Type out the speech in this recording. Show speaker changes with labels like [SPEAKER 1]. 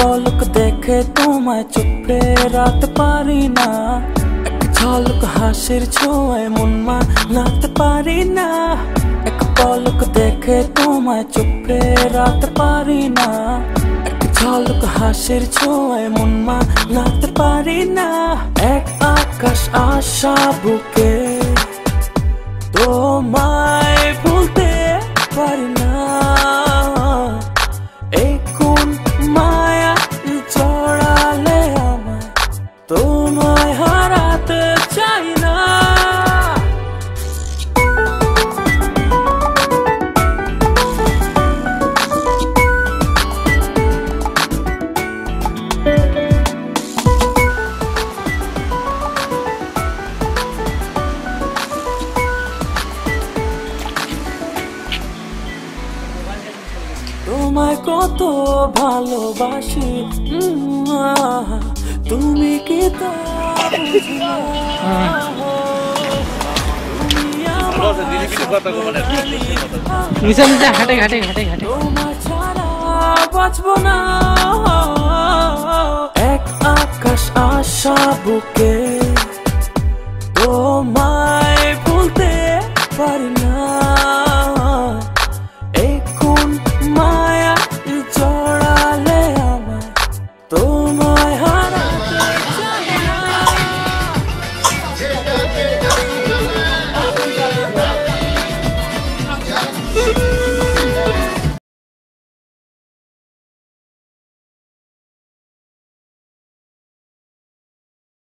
[SPEAKER 1] পলক দেখে তোমায় চোখে রাখতে পারি না, এক ঝলক হাসির ছোঁয়ায় মন মানাতে পারি না। এক পলক দেখে তোমায় চোখে রাখতে পারি না, এক ঝলক হাসির ছোঁয়ায় মন মানাতে পারি না। এক আকাশ আশা বুকে তোমায় ভুলতে পারি না, এই কোন মায়া জড়ালে আমায়, তোমায় হারাতে চাই না। তোমায় কত ভালোবাসি, তুমি কি তা বুঝো? তোমার ছাড়া বাঁচব না। এক আকাশ আশা বুকে তোমায় ভুলতে পারি না।